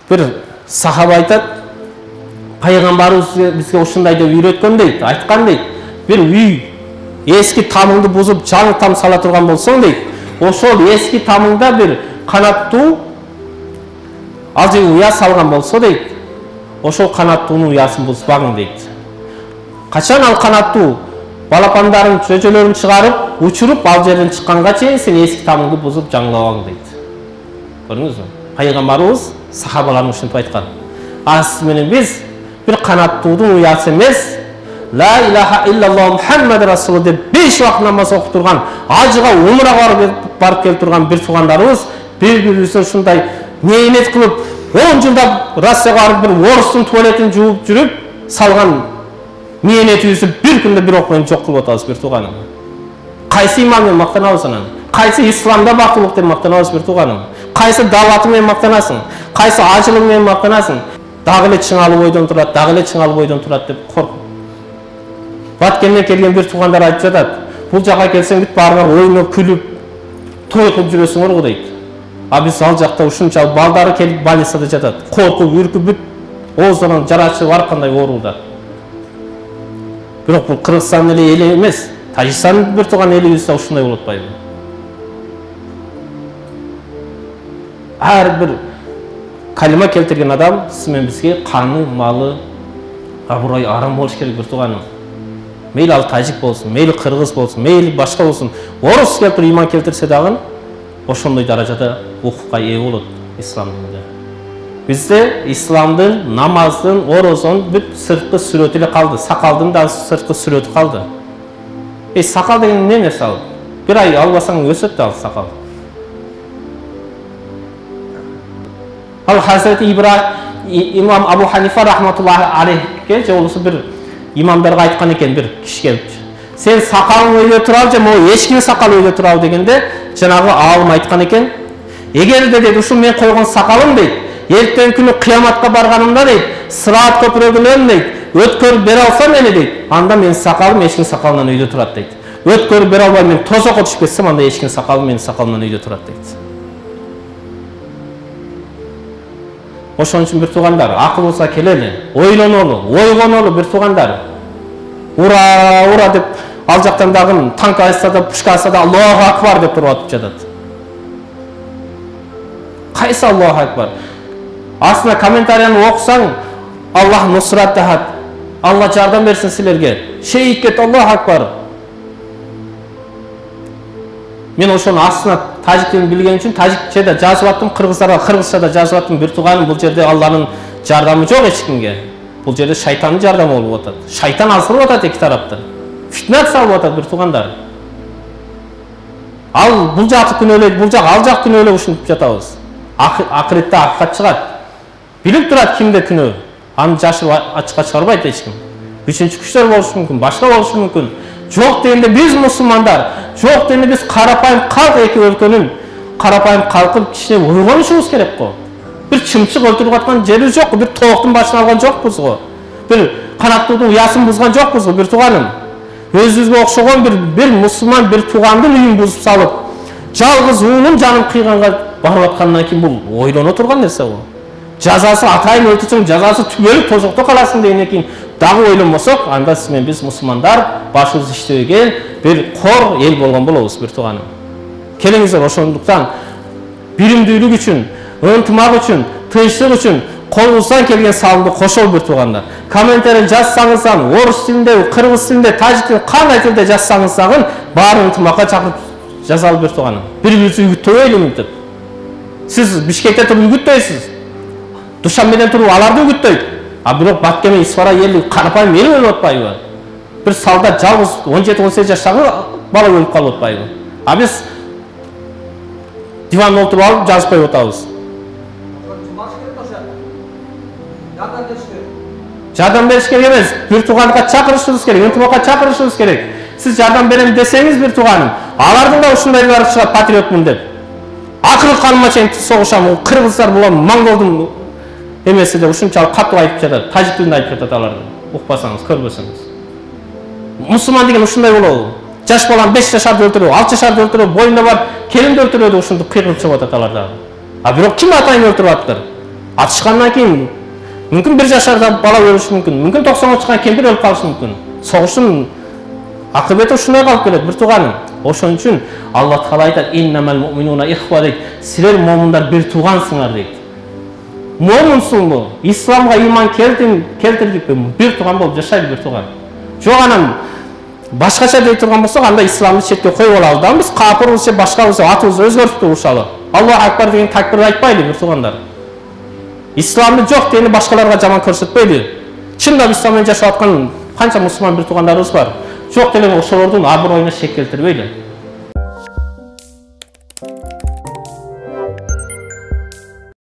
Bir sahaba айтат, пайғамбарыбыз бізге ушундай деп үйрөткөн дейт, айткан дейт. Bir үй eski tamыңды бузуп, жаңы там сала турган болсоң дейт, ошол eski тамыңда bir канаттуу алжы уя салган болсо дейт, ошол канаттуунун уясын бузбагың дейт. Качан ал канаттуу балапандарын, чөчөлөрүн чыгарып, учуруп, ал жерден чыкканга чейин сен eski тамыңды бузуп жаңылабаң дейт. Көрдүңүзбү? Пайгамбарыбыз сахабаларына ушинтип айткан. Сиз менен биз bir канаттуудун уясы эмес, La ilahe illallah Muhammed Resulü деп 5 вакыт намаз окуп турган, ажыга умрага барып келип турган бир туугандарыбыз бири-бирибизге ушундай неемет кылып 10 жылдап Россияга барып бир орустун туалетин жууп жүрүп салган нееметибизди бир күндө бир окуп жок кылып атабыз бир тууганым. Кайсы иман менен мактанабыз анан? Кайсы исламда бактылык деп мактанабыз бир тууганым? Кайсы даваты менен мактанасың? Кайсы ажылык менен мактанасың? Дагы эле чыңалып бойдон турат, дагы эле чыңалып бойдон турат деп коркуп. Баткенден келген бир туугандар айтып жатат. Бул жака келсең бүт баарыңар ойноп, күлүп, той кылып жүрөсүңөр го дейт. А биз ал жакта ушунчалык балдары келип больницада жатат. Коркуп, үркүп бүт оозунан жарачылып ар кандай ооруда. Бирок бул Кыргызстан эли эмес, Тажикстандын бир тууган элибиз да ушундай болуп атпайбы? Ар бир калима келтирген адам сиз менен бизге каны, малы, абурай арам болуш керек бир тууганым. Мейлі ал тажик болсын, мейлі қырғыз болсын, мейлі башқа болсын, орыс келтір иман келтірсе дағын, ошондой даражада укукка ээ болот ислам дининде. Бизде исламдын, намаздын, орозонун бүт сырткы сүрөтү эле калды, сакалдын да сырткы сүрөтү калды. Сакал деген эмне нерсе ал? Бир ай албасаң өсөт да ал сакал. Ал Хазрети имам Абу Ханифа рахматуллахи алейхке же болбосо бир имамдарга айткан экен бир киши келип. Сен сакалың өйдө турабы же могу эчкинин сакалы өйдө турабы дегенде, жанагы алым айткан экен, эгерде дейт ушул мен койгон сакалым дейт, эртең күнү кыяматка барганымда дейт, сырат көпүрөгүнөн дейт, өткөрүп бере алсам мени дейт, анда менин сакалым эчкинин сакалынан өйдө турат дейт. Өткөрүп бере албай мен тозокко түшүп кетсем, анда эчкинин сакалы менин сакалымдан өйдө турат дейт. Ошон үчүн бир туугандар, акыл болсо келели, ойлонолу, ойгонолу бир туугандар. Ура деп ал жактан дагы танк айтса да, пушка айтса да Аллаху акбар деп туруп атып жатат. Кайсы Аллаху акбар? Астына комментарияны окусаң, Аллах нусрат дахат. Алла жардам берсин силерге. Шейит кет Аллаху акбар. Мен ошону астына тажик тилин билген үчүн тажикчеде жазып аттым, кыргыздарга кыргызчада жазып аттым. Бир тууганым, бул жерде Алланын жардамы жок эч кимге. Бул жерде шайтандын жардамы болуп атат. Шайтан азгырып атат эки тарапты. Фитна салып атат бир туугандар. Ал бул жакты күнөөлөйт, бул жак ал жак күнөөлөп ушинтип жатабыз. Акыретте акыйкат чыгат. Билип турат кимде күнөө. Аны жашырып ачыкка чыгарбайт эч ким. Үчүнчү күчтөр болушу мүмкүн, башка болушу мүмкүн. Жок дегенде биз мусулмандар, жок дегенде биз карапайым калк эки өлкөнүн карапайым калкып кичине ойгонушубуз керек го. Бир чымчык өлтүрүп аткан жери жок, бир тооктун башын алган жокпуз го. Бир канаттуудун уясын бузган жокпуз го бир тууганым. Өзүбүзгө окшогон бир мусулман бир туугандын үйүн бузуп салып, жалгыз уулум жаным кыйганга барып аткандан кийин бул ойлоно турган нерсе го. Жазасы атайын өлтүрсөң, жазасы түбөлүк тозокто каласың дегенден кийин дагы ойлонбосок, анда сиз менен биз мусулмандар башыбыз иштебеген бир кор эл болгон болобуз бир тууганым. Келиңиздер ошондуктан биримдүүлүк үчүн, ынтымак үчүн, тынчтык үчүн колубуздан келген салымды кошолу бир туугандар. Комментарий жазсаңыздан, орус тилинде, кыргыз тилинде, тажик тилинде, кандай тилде жазсаңыз дагы баарын ынтымакка чакырып жазалы бир тууганым. Бири-бирибизди үгүттөбөйлү мынтип. Сиз Бишкекте туруп үгүттөйсүз. Душанбеден туруп аларды үгүттөйт. А бирок Баткеме Исфара ели карапайым эл өлүп атпайбы? Бир солдат жалгыз 17-18 жаштагы бала өлүп калып атпайбы? А биз диванда отуруп алып жазып коюп атабыз. Жардам бериш керек эмес, бир тууганга чакырышыбыз керек, ынтымакка чакырышыбыз керек. Сиз жардам берем десеңиз бир тууганым, алардын да ушундайлары чыгат патриотмун деп. Акыры каныма чейин согушам, кыргыздар булам, монголдун эмеси деп ушунчалык катуу айтып жатат, тажик тилинде айтып жатат аларды. Укпасаңыз, көрбөсөңүз. Мусулман деген ушундай болобу? Жаш баланы 5 жашарды өлтүрөбү, 6 жашарды өлтүрөбү, боюнда бар келинди өлтүрөбү, ушунтип кыйгырып чыгып атат алар дагы. А бирок ким атайын өлтүрүп атыптыр? атышқаннан кейін мүмкін 1 жашарда бала өліші мүмкін, мүмкін 90-ға шыққан кемпір өліп қалышы мүмкін. Соғыштың ақыбеті ушундай қалып келеді, бір туғаным. Ошон үчүн Алла Таала айтат: "Иннамал муъминуна ихва" дейт. Силер момундар бир туғансыңар дейт. Момунсуңбу? Исламга иман келтирдикпи? Бир туған болуп жашайлы, бир туған. Жок анан башкача дей турган болсок, анда исламды четке коюп алабыз да, биз капырбыз же башкабыз, атыбызды өзгөртүп турушалы. Аллаху акбар деген такбирди айтпайлы, бир тугандар. Исламды жок дегенде башкаларга жаман көрсөтпөйлү. Чындап исламмен жашап аткан канча мусулман бир тугандарыбыз бар. Жок деле ошолордун абыройуна шек келтирбейли.